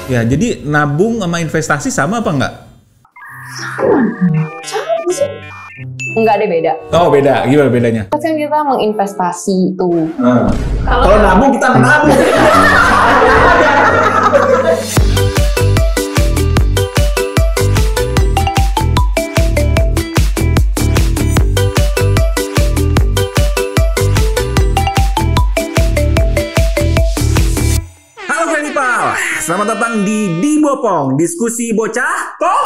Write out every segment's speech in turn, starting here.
Ya, jadi nabung sama investasi sama apa enggak? Sama sih. Enggak ada beda. Oh, beda. Gimana bedanya? Kan kita menginvestasi tuh. Kalau nabung kita menabung. Selamat datang di Dibopong, diskusi bocah kok.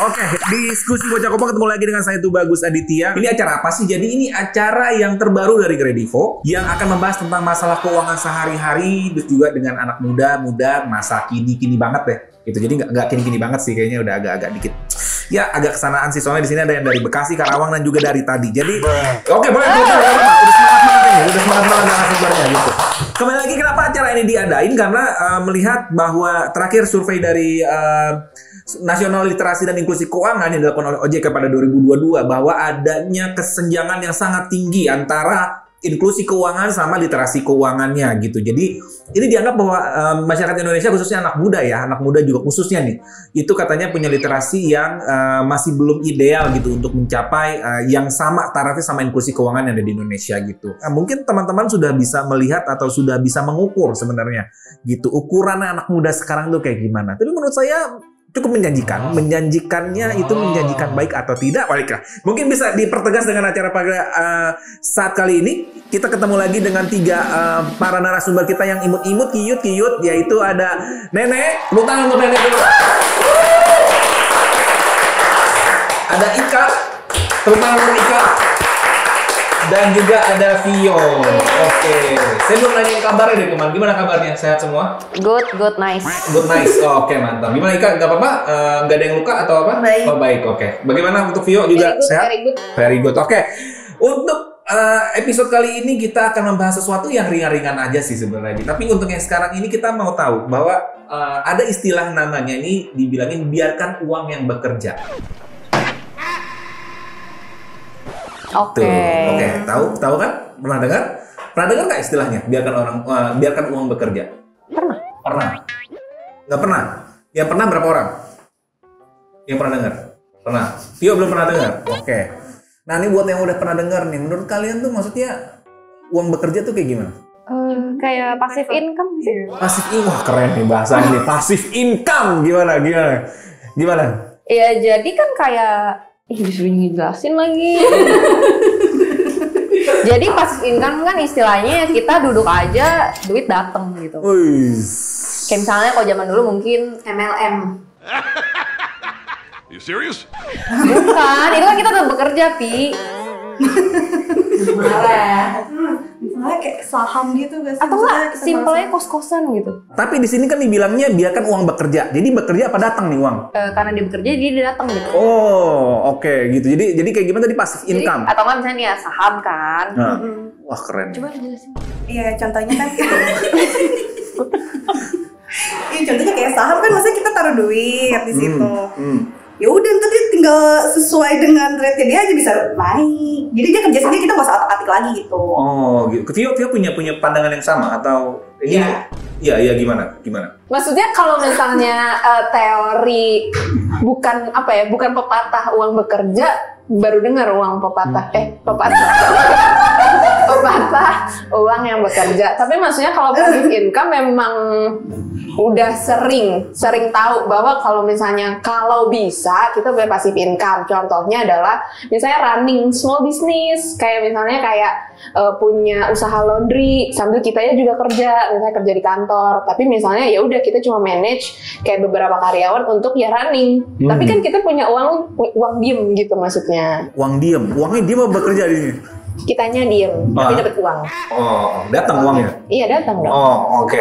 Oke, diskusi bocah kopong ketemu lagi dengan saya Tubagus Aditya. Ini acara apa sih? Jadi ini acara yang terbaru dari Kredivo yang akan membahas tentang masalah keuangan sehari-hari, juga dengan anak muda masa kini banget deh. Gitu. Jadi nggak kini banget sih, kayaknya udah agak dikit. Ya agak kesanaan sih, soalnya di sini ada yang dari Bekasi, Karawang dan juga dari tadi. Jadi oke, boleh udah semangat banget narasumbernya gitu. Kembali lagi, kenapa acara ini diadain? Karena melihat bahwa terakhir survei dari Nasional Literasi dan Inklusi Keuangan yang dilakukan oleh OJK pada 2022 bahwa adanya kesenjangan yang sangat tinggi antara inklusi keuangan sama literasi keuangannya gitu. Jadi ini dianggap bahwa masyarakat Indonesia khususnya anak muda juga khususnya nih, itu katanya punya literasi yang masih belum ideal gitu untuk mencapai yang sama tarafnya sama inklusi keuangan yang ada di Indonesia gitu. Mungkin teman-teman sudah bisa melihat atau sudah bisa mengukur sebenarnya gitu ukuran anak muda sekarang tuh kayak gimana. Tapi menurut saya cukup menjanjikan. Menjanjikannya itu menjanjikan baik atau tidak, baiklah. Mungkin bisa dipertegas dengan acara pada saat kali ini. Kita ketemu lagi dengan tiga para narasumber kita yang imut-imut, kiyut, yaitu ada Nenek. Tepuk tangan untuk Nenek dulu. Ada Ika. Tepuk tangan untuk Ika. Dan juga ada Vio. Oke. Saya belum nanyain kabarnya deh teman. Gimana kabarnya? Sehat semua? Good, nice. Good, nice. Oke, mantap. Gimana Ika? Gak apa-apa? Gak ada yang luka atau apa? Baik. Oh, baik. Oke. Bagaimana untuk Vio juga? Sehat? Very good. Oke. Untuk episode kali ini kita akan membahas sesuatu yang ringan-ringan aja sih sebenarnya. Tapi untuk yang sekarang ini kita mau tahu bahwa ada istilah namanya ini dibilangin biarkan uang yang bekerja. Oke. Tahu kan? Pernah dengar? Pernah dengar nggak istilahnya? Biarkan uang bekerja. Pernah. Nggak pernah. Yang pernah berapa orang? Yang pernah dengar? Pernah. Vio belum pernah dengar. Oke. Nah ini buat yang udah pernah dengar nih, menurut kalian tuh maksudnya uang bekerja tuh kayak gimana? Kayak passive income sih. Passive income, wah keren nih bahasa ini. Passive income gimana? Ya jadi kan kayak disuruh ngejelasin lagi. Jadi passive income kan istilahnya kita duduk aja, duit dateng gitu. Kayak misalnya kalau zaman dulu mungkin MLM. You serious? Bukan, itu kan kita udah bekerja, Pi. Misalnya kayak saham gitu guys. Atau enggak, simpelnya kos-kosan gitu. Tapi di sini kan dibilangnya biarkan uang bekerja. Jadi bekerja apa datang nih uang? Karena dia bekerja, jadi dia datang gitu. Oh, oke gitu. Jadi kayak gimana tadi passive income? Atau nggak misalnya ya saham kan. Nah, wah keren. Coba dijelasin. Iya, contohnya kan Iya, contohnya kayak saham kan maksudnya kita taruh duit di situ. Ya udah, ntar dia tinggal sesuai dengan rate-nya dia aja bisa naik. Jadi dia kerja sendiri, kita nggak usah otak-atik lagi gitu. Oh, gitu. Vio punya pandangan yang sama atau ini? Iya, gimana? Maksudnya kalau misalnya teori bukan pepatah uang bekerja, baru dengar uang pepatah. Pepatah uang yang bekerja. Tapi maksudnya kalau passive income memang udah sering tahu bahwa kalau bisa kita punya passive income. Contohnya adalah misalnya running small business, kayak misalnya punya usaha laundry sambil kitanya juga kerja, misalnya kerja di kantor. Tapi misalnya ya udah kita cuma manage kayak beberapa karyawan untuk ya running. Tapi kan kita punya uang diem gitu maksudnya. Uang diem, uangnya diem apa bekerja di sini? Kitanya diem, tapi dapat uang. Oh, datang uangnya? Iya, datang dong. Oh, oke.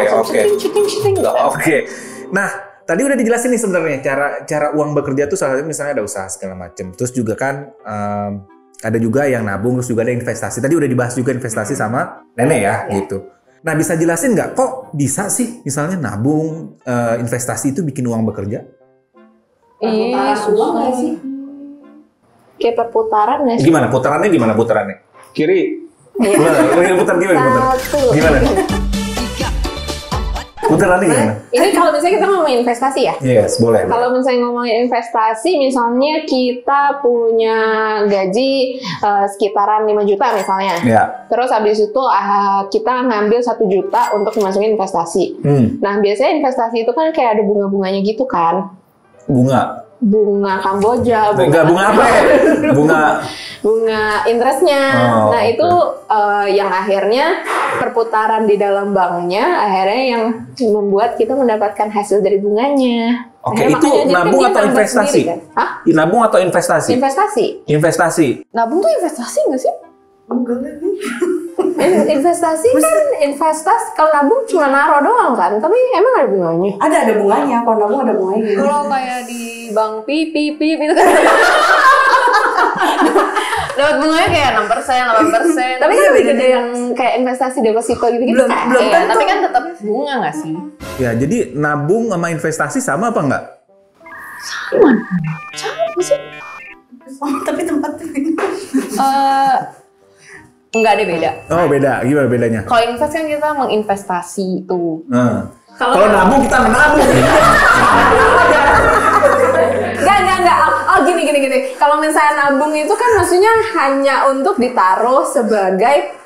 Syuting. Oke. Nah, tadi udah dijelasin nih sebenarnya cara uang bekerja tuh salah satunya misalnya ada usaha segala macam. Terus juga kan ada juga yang nabung, terus juga ada investasi. Tadi udah dibahas juga investasi sama Nenek ya, gitu. Nah, bisa jelasin nggak kok bisa sih misalnya nabung, investasi itu bikin uang bekerja? Iya, susah nggak sih? Kayak perputaran nggak sih? Gimana putarannya? Kiri. Gimana? Putar gimana? Satu. Gimana? Putarannya gimana? Ini kalau misalnya kita ngomongin investasi ya. Yes, boleh. Kalau misalnya ngomongin investasi, misalnya kita punya gaji sekitaran 5 juta misalnya. Ya. Terus habis itu kita ngambil 1 juta untuk dimasukin investasi. Nah, biasanya investasi itu kan kayak ada bunga-bunganya gitu kan. Bunga Kamboja, Enggak, bunga apa ya? bunga interestnya. Nah, okay. itu yang akhirnya perputaran di dalam banknya akhirnya yang membuat kita mendapatkan hasil dari bunganya. Oke, Akhirnya itu makanya nabung dia atau nambah investasi? sendiri, kan? Hah? Nabung atau investasi? Investasi. Nabung tuh investasi nggak sih? Enggak lagi. Investasi kan kalau nabung cuma naro doang kan, tapi emang ada bunganya. Ada bunganya, kalau nabung ada bunganya. Kalau kayak di bank pip itu kan dapat bunganya kayak 6%, 8%. Tapi kan lebih gede yang kayak investasi deposito gitu-gitu. Belum tentu. Tapi kan tetap bunga nggak sih? Ya, jadi nabung sama investasi sama apa enggak? Sama sih. Tapi tempatnya Enggak ada beda. Oh, beda. Gimana bedanya? Kalau invest kan kita menginvestasi itu. Kalau nabung kita menabung. Enggak. Oh, gini. Kalau misalnya nabung itu kan maksudnya hanya untuk ditaruh sebagai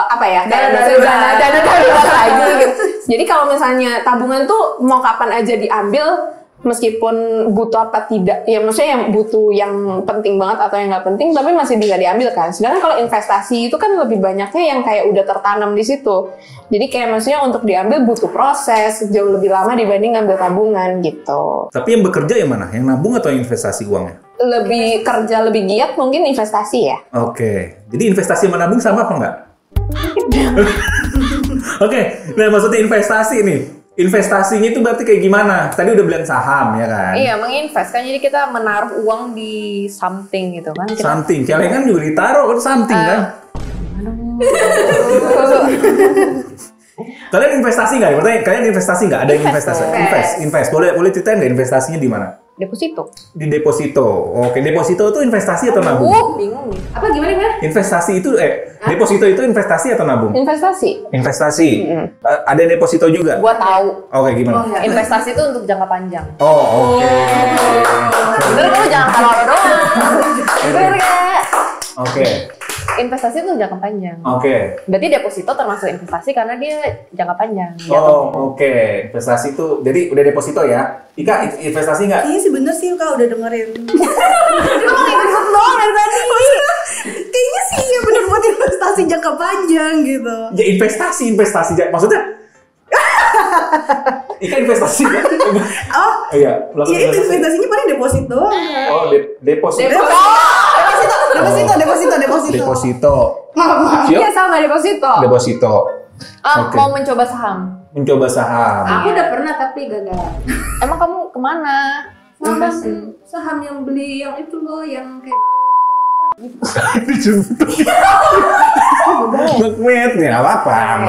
apa ya? Dana darurat lagi gitu. Jadi kalau misalnya tabungan tuh mau kapan aja diambil, meskipun butuh apa tidak, ya maksudnya yang butuh yang penting banget atau yang nggak penting, tapi masih bisa diambil kan. Sedangkan kalau investasi itu kan lebih banyaknya yang kayak udah tertanam di situ. Jadi kayak maksudnya untuk diambil butuh proses jauh lebih lama dibanding ngambil tabungan gitu. Tapi yang bekerja yang mana? Yang nabung atau investasi uangnya? Lebih kerja lebih giat mungkin investasi ya. Oke. Jadi investasi sama nabung sama apa enggak? Oke. Nah, maksudnya investasi nih. Investasinya itu berarti kayak gimana? Tadi udah bilang saham ya kan? Iya, menginvest kan, jadi kita menaruh uang di something gitu kan. Something. Kalian kan juga ditaruh kan something kan? Kalian investasi nggak? Berarti kalian investasi nggak? Ada yang investasi? Invest. Boleh ceritain nggak investasinya di mana? Deposito. Di deposito. Oke, deposito itu investasi atau nabung? Bingung nih. Apa gimana? Investasi itu deposito itu investasi atau nabung? Investasi. Ada yang deposito juga? Gua tahu. Oke, gimana? Investasi itu untuk jangka panjang. Oh, oke. Bener, kamu jangan kalau doang. Bener gak? Oke. Investasi itu jangka panjang. Oke. Berarti deposito termasuk investasi karena dia jangka panjang. Oh, oke. Investasi itu, jadi udah deposito ya? Ika, investasi nggak? Iya sih bener sih, Kak udah dengerin. Emang investasi doang dari tadi. Kayaknya sih ya bener buat investasi jangka panjang gitu. Ya investasi. Maksudnya? Ika investasi kan? Oh, iya. Iya itu investasinya paling deposit doang. Oh, deposito. Deposito. Maaf. Iya sama deposito. Deposito. Oke. Mau mencoba saham. Mencoba saham. Aku udah pernah tapi gagal. Emang kamu kemana? Saham yang beli yang itu loh, yang kayak Ngekmet ya apa-apa.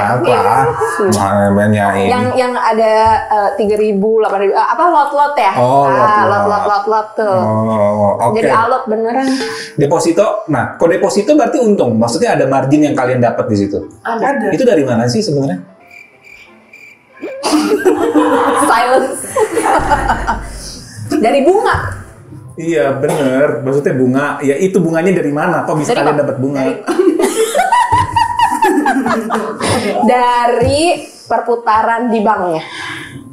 Banyain. yang ada 3.000, 8.000 apa lot ya? Oh, lot tuh. Oh, oke. Jadi alot beneran. Deposito. Nah, kalau deposito berarti untung. Maksudnya ada margin yang kalian dapat di situ. Ada. Itu dari mana sih sebenarnya? Silence. Dari bunga. Iya bener, maksudnya bunga. Ya itu bunganya dari mana? Kok bisa kalian dapat bunga? Dari perputaran di banknya.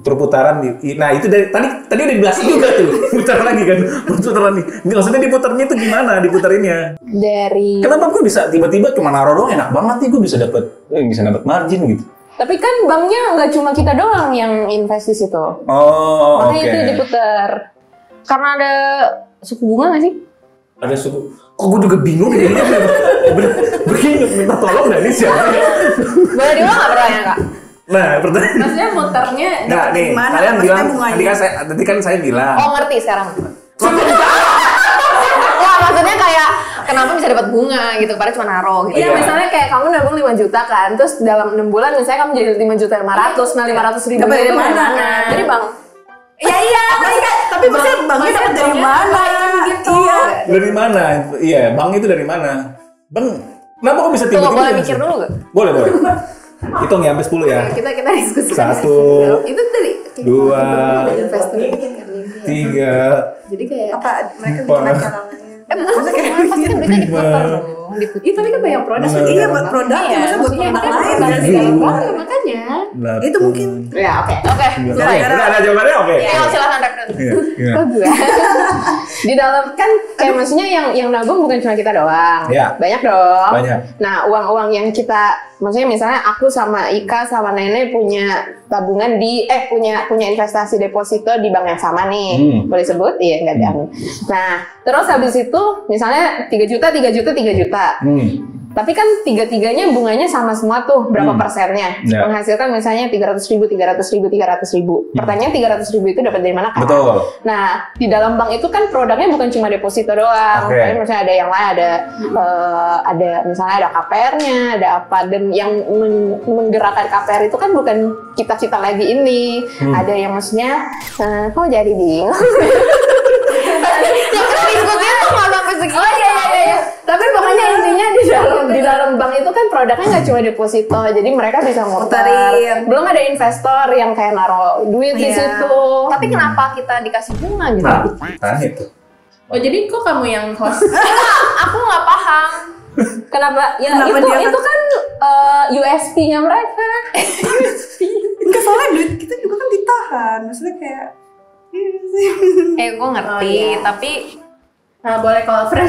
Perputaran di, nah itu dari tadi udah dijelasin juga tuh. Putar lagi kan, putaran nih. Maksudnya diputarnya itu gimana? Diputarinnya? Dari. Kenapa gue bisa tiba-tiba cuma naruh doang enak banget nih gue bisa dapat margin gitu. Tapi kan banknya nggak cuma kita doang yang invest di situ. Oh, makanya itu diputar. Karena ada suku bunga nggak sih? Ada suku. Kok gue juga bingung ya. Begini minta tolong nggak nih siapa? Boleh diulang nggak pertanyaan Kak? Nah, pertanyaan. Maksudnya muternya. Nah, nih gimana? kalian bilang. Bunganya? Tadi kan saya bilang. Oh ngerti sekarang. Wah maksudnya kayak kenapa bisa dapat bunga gitu, padahal cuma naro gitu. Iya, misalnya kayak kamu nabung 5 juta kan, terus dalam 6 bulan misalnya kamu jadi 5.500.000, nah 500.000 dari itu mana? Dari bank. Iya, tapi maksudnya banknya dapat dari mana? Gitu. Iya. Dari mana? Iya, bank itu dari mana? Bang, kenapa kok bisa tiba-tiba? Boleh mikir dulu gak? Boleh. Hitung ya sampai 10 ya. Kita diskusi. 1, Itu tadi 2, investor 3. Jadi kayak Apa mereka bikin acara lain? maksudnya kayak pasti kan duitnya diputar dong. Iya tapi kan banyak produk. Nah. Iya buat produk. Iya, Maksudnya buat maksudnya produk itu kan lain. di dalam produk, makanya. Itu mungkin. Ya oke. Mulai. Udah ada jawabannya oke. Ya, silakan Rektor. Iya, iya. Kok gue? Di dalam kan kayak maksudnya yang nabung bukan cuma kita doang. Iya. Banyak dong. Banyak. Nah, uang-uang yang kita maksudnya misalnya aku sama Ika sama Nenek punya tabungan punya investasi deposito di bank yang sama nih. Boleh sebut? Iya, enggak ada. Nah, terus habis itu misalnya 3 juta. Tapi kan tiga-tiganya bunganya sama semua tuh, berapa persennya? Ya. Menghasilkan misalnya 300.000. Pertanyaan 300.000 itu dapat dari mana kan? Betul. Nah, di dalam bank itu kan produknya bukan cuma deposito doang. Oke. Tapi misalnya ada yang lain, ada misalnya ada KPR-nya, ada apa, dan yang menggerakkan KPR itu kan bukan kita lagi ini. Ada yang maksudnya, kok jadi bingung? Ya kan diskusinya tuh nggak sampai segini. Oh iya. Tapi pokoknya intinya di dalam bank itu kan produknya nggak cuma deposito, jadi mereka bisa muter. Muterin. Belum ada investor yang kayak naruh duit di Iya. situ. Tapi kenapa kita dikasih bunga gitu? Nah, itu. Oh jadi kok kamu yang host? Aku nggak paham. Kenapa? Ya Kenapa dia itu kan USP-nya mereka. Enggak soalnya duit kita juga kan ditahan. Maksudnya kayak Gue ngerti, Oh, iya. tapi boleh kalau friend.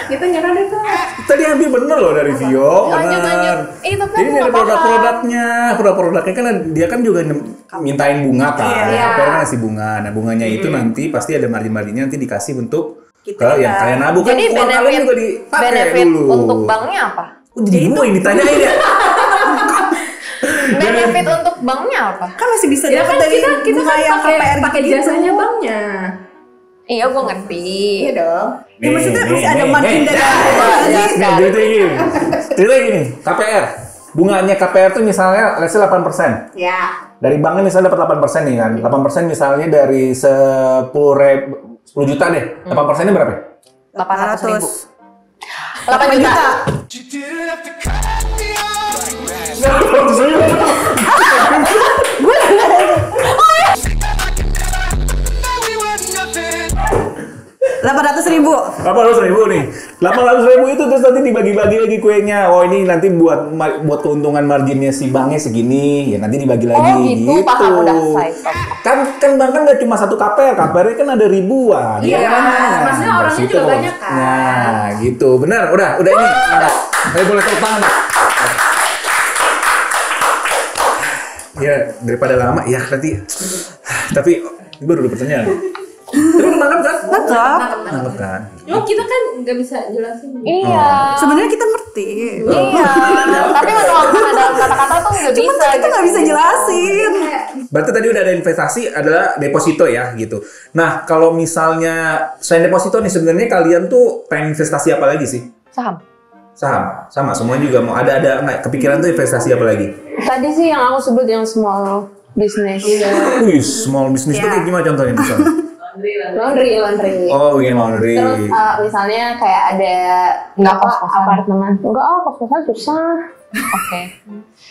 Gitu nyerah deh tuh. Tadi hampir bener loh dari Vio. Lanjut. Bener. Tapi Jadi aku dari nggak paham. produk-produknya kan dia kan juga mintain bunga kan. Iya. KPR kan ngasih bunga. Nah bunganya itu nanti pasti ada margin-marginnya nanti dikasih bentuk Kita. ke yang kalian nabung kan. Jadi Uang kalian juga dipakai benefit dulu. untuk banknya apa? Oh, jadi gue yang ditanyain ya. Benefit untuk banknya apa? kan masih bisa Ya dapat kan dari kita bunga kan yang KPR pakai gitu. jasanya banknya. Iya, gue ngerti. Iya dong. Ya maksudnya masih ada margin dari Nah, jadi gini. Jadi gini, KPR. Bunganya KPR tuh misalnya let's say 8%. Ya. Dari banknya misalnya dapat 8% nih kan. 8% misalnya dari 10 juta deh. 8%-nya berapa? 800.000. 8 8 juta. $800.000. 800.000 nih. 800.000 itu terus nanti dibagi-bagi lagi kuenya. Oh ini nanti buat keuntungan marginnya si banknya segini. Ya nanti dibagi lagi. Oh gitu, paham udah selesai. Kan bank kan nggak cuma satu KPR. KPR kan ada ribuan. Iya, ya kan? maksudnya Dari orangnya situ juga kok. banyak kan. Nah gitu. Benar. Udah ini. Ayo boleh tepuk tangan. Pak. Ya daripada lama ya nanti. Tapi ini baru ada pertanyaan. Terus nangkap kan? Nangkep kan? Cuma kita kan nggak bisa jelasin. Iya. Sebenarnya kita ngerti. Iya. Tapi menuangkan dalam kata-kata tuh nggak Cuman bisa. kita nggak bisa jelasin. Berarti tadi udah ada investasi adalah deposito ya gitu. Nah kalau misalnya selain deposito nih sebenarnya kalian tuh pengen investasi apa lagi sih? Saham. Saham, sama semuanya juga mau ada nggak kepikiran tuh investasi apa lagi? Tadi sih yang aku sebut yang small business. Wih, small business tuh kayak gimana contohnya misalnya? Laundry. Oh, bikin laundry. Terus misalnya kayak ada apartemen. Enggak, kos-kosan susah. Oke.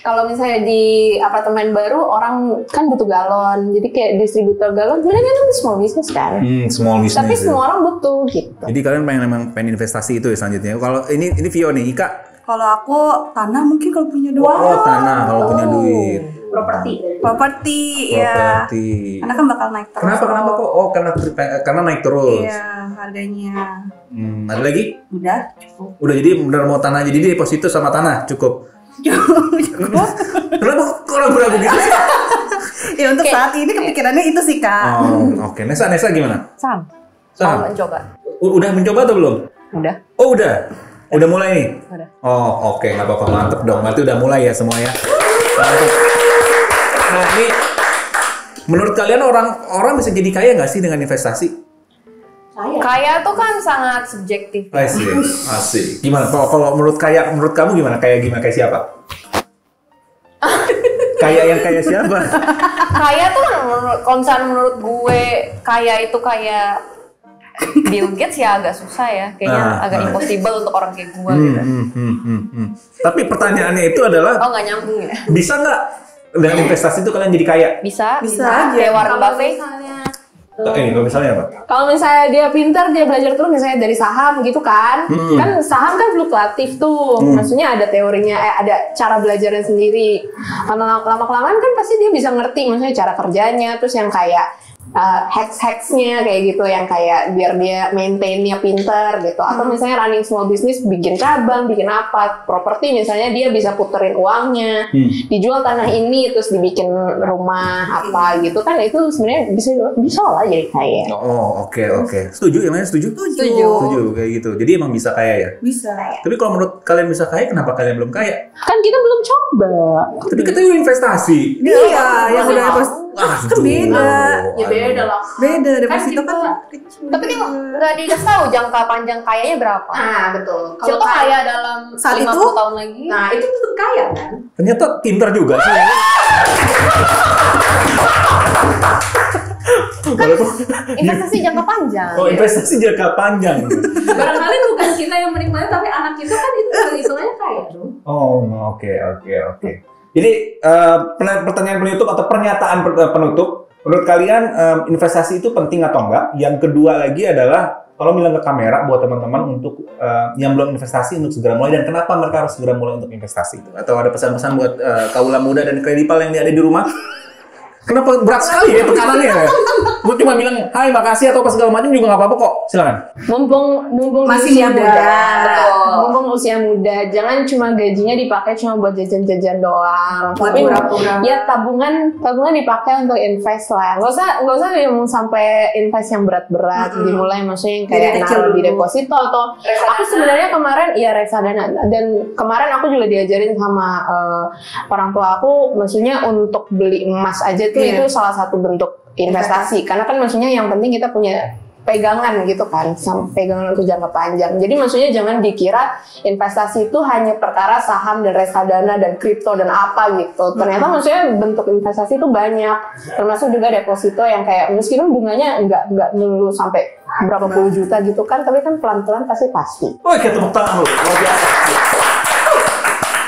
Kalau misalnya di apartemen baru orang kan butuh galon. Jadi kayak distributor galon sebenarnya kan itu small business kan. Small business. Tapi ya. semua orang butuh gitu. Jadi kalian pengen investasi itu ya selanjutnya. Kalau ini Vio nih, Ika. Kalau aku tanah mungkin kalau punya duit. Oh, tanah kalau punya duit. Properti. Properti ya. Properti. Karena kan bakal naik terus. Kenapa kok? Oh, karena naik terus. Iya, harganya. Ada lagi? Udah, cukup. Udah jadi bener mau tanah jadi deposito sama tanah cukup. Kenapa kok ragu-ragu gitu sih? Ya untuk saat ini kepikirannya itu sih Kak. Oh, oke. Nesa gimana? Saham. Saham. Mencoba. Udah mencoba atau belum? Udah. Oh, udah. Udah mulai nih? Udah. Oh, oke. Nggak apa-apa. Mantep dong. Berarti udah mulai ya semua ya. Mantep. Nah, ini menurut kalian orang bisa jadi kaya nggak sih dengan investasi? Kaya tuh kan sangat subjektif. Asik. Gimana? Kalau menurut kamu gimana? Kayak siapa? Kaya yang kaya siapa? Kaya tuh kan kalau misalnya menurut gue kaya itu kayak Bill Gates ya agak susah ya, kayaknya agak impossible untuk orang kayak gue gitu. Tapi pertanyaannya itu adalah, Oh nggak nyambung ya? bisa nggak dengan investasi itu kalian jadi kaya? Bisa Bisa aja. Kayak Warren Kalau Buffett. misalnya Kalau misalnya apa? Kalau misalnya dia pintar, dia belajar terus misalnya dari saham gitu kan. Kan saham kan fluktuatif tuh. Maksudnya ada teorinya, ada cara belajarnya sendiri. Lama-kelamaan kan pasti dia bisa ngerti maksudnya cara kerjanya, terus yang kayak hacks-hacksnya kayak gitu, yang kayak biar dia maintainnya pinter gitu. Atau misalnya running small business, bikin cabang, bikin apa, properti misalnya dia bisa puterin uangnya, dijual tanah ini terus dibikin rumah apa gitu kan, itu sebenarnya bisa lah jadi kaya. Oh, oke. Setuju ya, setuju? Setuju kayak gitu. Jadi emang bisa kaya ya? Bisa. Tapi kalau menurut kalian bisa kaya, kenapa kalian belum kaya? Kan kita belum coba. Tapi kita juga investasi. Iya, yang udah terus Aduh. beda. Ya beda lah. Beda deposito kan kecil. Tapi kan nggak dikasih tahu jangka panjang kayanya berapa. Nah, betul. Siapa kaya dalam saat 50 itu? tahun lagi? Nah, itu tetap kaya kan? Ternyata pintar juga sih. Walaupun Investasi jangka panjang. oh, investasi jangka panjang. Barangkali bukan kita yang menikmati, tapi anak kita kan itu hitungannya kaya dong. Oh, oke. Jadi pertanyaan penutup atau pernyataan penutup, menurut kalian investasi itu penting atau enggak? Yang kedua lagi adalah kalau bilang ke kamera buat teman-teman untuk yang belum investasi untuk segera mulai, dan kenapa mereka harus segera mulai untuk investasi itu? Atau ada pesan-pesan buat kaula muda dan kredipal yang ada di rumah? Kenapa berat sekali ya tekanannya ya? Gue cuma bilang, hai makasih atau apa segala macam juga nggak apa-apa kok. Silakan. Mumpung Masih usia muda. Betul. Mumpung usia muda, jangan cuma gajinya dipakai cuma buat jajan-jajan doang. Buat Tapi pura-pura. ya tabungan dipakai untuk invest lah. Nggak usah yang sampai invest yang berat-berat. Dimulai maksudnya yang kayak Dari kecil naruh di dulu. deposito atau aku sebenarnya kemarin ya reksadana, dan kemarin aku juga diajarin sama orang tua aku, maksudnya untuk beli emas aja tuh itu salah satu bentuk investasi, karena kan maksudnya yang penting kita punya pegangan gitu kan, pegangan untuk jangka panjang. Jadi maksudnya jangan dikira investasi itu hanya perkara saham dan reksadana dan kripto dan apa gitu. Ternyata maksudnya bentuk investasi itu banyak, termasuk juga deposito yang kayak meskipun bunganya nggak melulu sampai berapa puluh juta gitu kan, tapi kan pelan-pelan pasti. Oh, kita tepuk tangan dulu, luar biasa.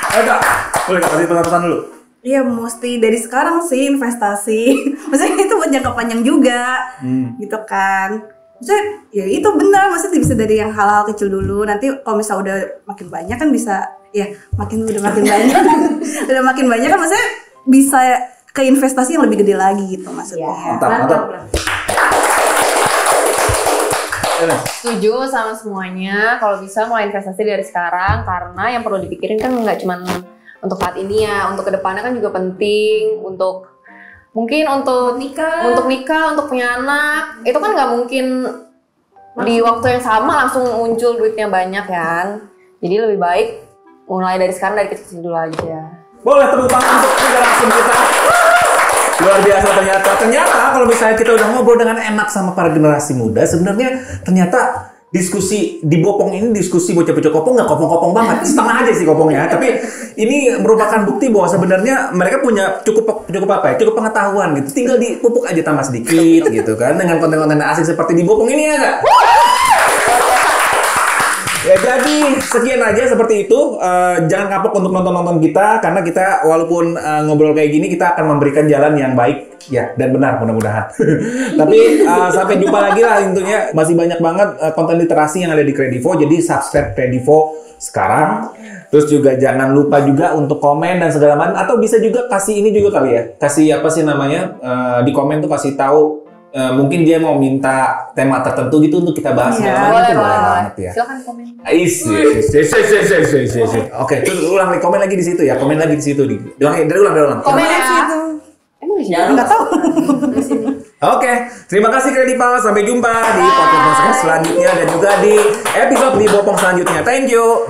Ayo Kak, boleh kasih pesan dulu. Iya, mesti dari sekarang sih investasi. Maksudnya itu buat jangka panjang juga, gitu kan. Maksudnya ya itu benar, maksudnya bisa dari yang hal-hal kecil dulu. Nanti kalau misalnya udah makin banyak kan bisa, ya udah makin banyak, udah makin banyak kan maksudnya bisa ke investasi yang lebih gede lagi gitu maksudnya. Mantap. Setuju sama semuanya. Kalau bisa mulai investasi dari sekarang, karena yang perlu dipikirin kan nggak cuma untuk saat ini ya, untuk kedepannya kan juga penting, untuk mungkin untuk nikah, untuk punya anak, itu kan nggak mungkin di waktu yang sama langsung muncul duitnya banyak kan. Jadi lebih baik mulai dari sekarang, dari kecil dulu aja. Boleh tepuk tangan untuk generasi kita. Luar biasa ternyata kalau misalnya kita udah ngobrol dengan enak sama para generasi muda, sebenarnya ternyata diskusi di Bopong ini, diskusi bocah-bocah kopong nggak kopong-kopong banget, setengah aja sih kopongnya. Tapi ini merupakan bukti bahwa sebenarnya mereka punya cukup pengetahuan gitu. Tinggal dipupuk aja tambah sedikit gitu kan, dengan konten-konten asik seperti di Bopong ini ya nggak? Ya jadi sekian aja seperti itu. Jangan kapok untuk nonton kita, karena kita walaupun ngobrol kayak gini, kita akan memberikan jalan yang baik ya dan benar mudah-mudahan. Tapi sampai jumpa lagi lah, intinya masih banyak banget konten literasi yang ada di Kredivo. Jadi subscribe Kredivo sekarang. Terus juga jangan lupa juga untuk komen dan segala macam, atau bisa juga kasih ini juga kali ya. Kasih apa sih namanya, di komen tuh kasih tahu. Mungkin dia mau minta tema tertentu gitu untuk kita bahas. Boleh. Banget ya. Silakan komen. Oke, terus ulang nih, komen lagi di situ ya. Komen lagi di situ nih. Ulang. Komen ya. Emang di sini? Nggak tahu. Oke, terima kasih Kredipal. Sampai jumpa di podcast selanjutnya dan juga di episode di Bopong selanjutnya. Thank you.